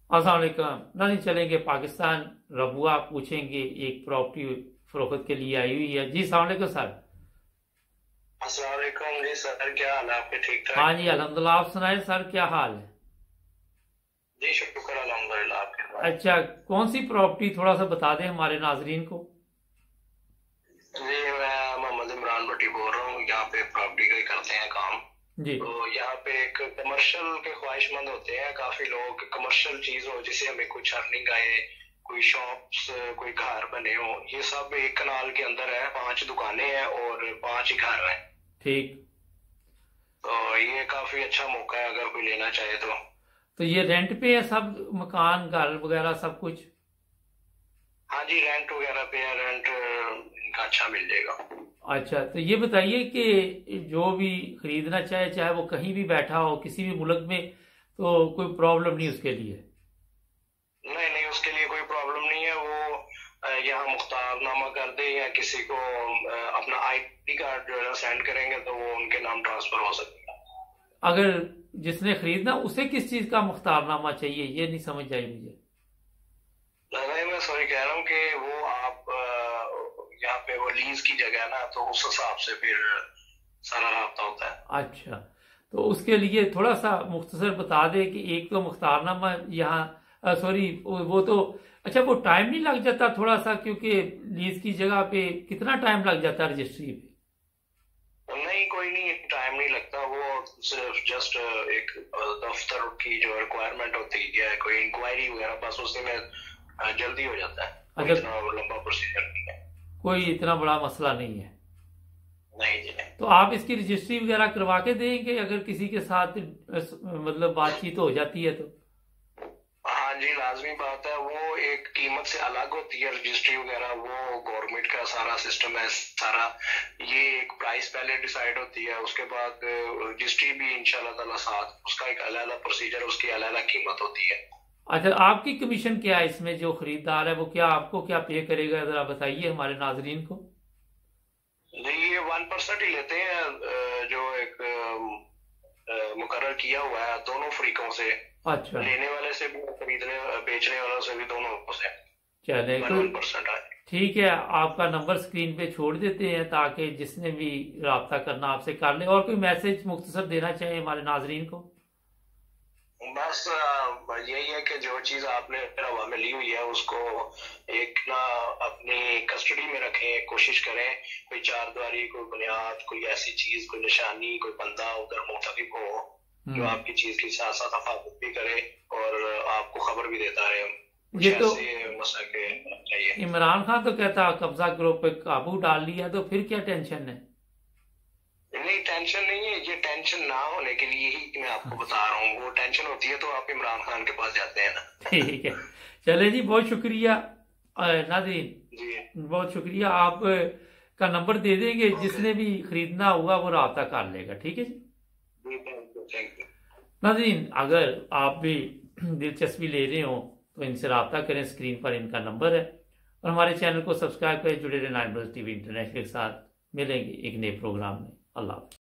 अस्सलाम वालेकुम। नहीं चलेंगे पाकिस्तान रबुआ, पूछेंगे एक प्रॉपर्टी फरोख्त के लिए आई हुई है। जी अस्सलाम वालेकुम सर। अस्सलाम वालेकुम जी सर, क्या हाल है आपके? ठीक हाँ ठाक? जी अल्हम्दुलिल्लाह, आप सुनाए सर, क्या हाल है? जी शुक्र अल्हम्दुलिल्लाह आपके पास। अच्छा, कौन सी प्रॉपर्टी थोड़ा सा बता दें हमारे नाजरीन को। जी मैं मोहम्मद इमरान भट्टी बोल रहा हूँ, यहाँ पे प्रॉपर्टी का ही करते हैं काम। जी। तो यहाँ पे एक कमर्शियल के ख्वाहिशमंद होते हैं काफी लोग, कमर्शियल चीज हो जिससे हमें कुछ अर्निंग आए, कोई शॉप्स, कोई घर बने हो। ये सब एक कनाल के अंदर है, 5 दुकानें हैं और 5 ही घर हैं। ठीक। तो ये काफी अच्छा मौका है अगर कोई लेना चाहे तो। तो ये रेंट पे है सब, मकान घर वगैरह सब कुछ? हाँ जी, रेंट वगैरह पे है, रेंट इनका अच्छा मिल जाएगा। अच्छा, तो ये बताइए कि जो भी खरीदना चाहे, चाहे वो कहीं भी बैठा हो किसी भी मुल्क में, तो कोई प्रॉब्लम नहीं उसके लिए? नहीं नहीं, उसके लिए कोई प्रॉब्लम नहीं है। वो यहाँ मुख्तारनामा कर दे या किसी को अपना आईडी कार्ड जो है ना सेंड करेंगे तो वो उनके नाम ट्रांसफर हो सकता है। अगर जिसने खरीदना उसे किस चीज का मुख्तारनामा चाहिए, ये नहीं समझ आई मुझे। नहीं, मैं सॉरी कह रहा हूँ कि वो आप यहाँ पे वो लीज की जगह है ना, तो उस हिसाब से फिर सारा रास्ता होता है। अच्छा, तो उसके लिए थोड़ा सा मुख्तसर बता दे कि एक तो मुख्तारनामा यहाँ, सॉरी वो तो, अच्छा वो टाइम नहीं लग जाता थोड़ा सा, क्योंकि लीज की जगह पे कितना टाइम लग जाता है रजिस्ट्री पे? नहीं कोई नहीं, टाइम नहीं लगता। वो सिर्फ जस्ट एक दफ्तर की जो रिक्वायरमेंट होती है, कोई इंक्वायरी वगैरह, बस उसी में जल्दी हो जाता है। कोई अच्छा, इतना लंबा प्रोसीजर नहीं है। कोई इतना बड़ा मसला नहीं है। नहीं जी नहीं। तो आप इसकी रजिस्ट्री वगैरह करवा के देंगे अगर किसी के साथ मतलब बातचीत हो जाती है तो? हाँ जी, लाजमी बात है। वो एक कीमत से अलग होती है रजिस्ट्री वगैरह, वो गवर्नमेंट का सारा सिस्टम है सारा। ये एक प्राइस पहले डिसाइड होती है, उसके बाद रजिस्ट्री भी इंशाल्लाह ताला साथ, उसका एक अलग अलग प्रोसीजर, उसकी अलग अलग कीमत होती है। अच्छा, आपकी कमीशन क्या है इसमें? जो खरीदार है वो क्या आपको क्या पे करेगा, जरा बताइए हमारे नाजरीन को। जी ये 1% ही लेते हैं, जो एक मुकर्रर किया हुआ है दोनों फरीकों से, अच्छा, लेने वाले से भी, खरीदने बेचने वालों से भी, दोनों से चले तो 1% आए। ठीक है। आपका नंबर स्क्रीन पे छोड़ देते हैं ताकि जिसने भी रब्ता करना आपसे कर ले। और कोई मैसेज मुख्तसर देना चाहे हमारे नाजरीन को? बस यही है कि जो चीज आपने हवा में ली हुई है उसको एक ना अपनी कस्टडी में रखें, कोशिश करें कोई चार द्वारी, कोई बुनियाद, कोई ऐसी चीज, कोई निशानी, कोई बंदा उधर मुंतखब हो जो हम्म। आपकी चीज की साथ साथ हिफाजत भी करे और आपको खबर भी देता रहे। कुछ ये तो ऐसे मसले चाहिए। इमरान खान तो कहता कब्जा ग्रुप पे काबू डाल लिया, तो फिर क्या टेंशन है? नहीं टेंशन नहीं है, ये टेंशन ना होने के लिए ही मैं आपको बता रहा हूँ। वो टेंशन होती है तो आप इमरान खान के पास जाते हैं ना। ठीक है, चले जी, बहुत शुक्रिया नाज़रीन, जी बहुत शुक्रिया। आप का नंबर दे देंगे, जिसने भी खरीदना होगा वो राब्ता कर लेगा। ठीक है जी जी, थैंक यू। नाज़रीन, अगर आप भी दिलचस्पी ले रहे हो तो इनसे राब्ता करें, स्क्रीन पर इनका नंबर है। और हमारे चैनल को सब्सक्राइब करें, जुड़े रहें नाइन टीवी इंटरनेशनल के साथ। मिलेंगे एक नए प्रोग्राम में। अल्लाह हाफ़िज़।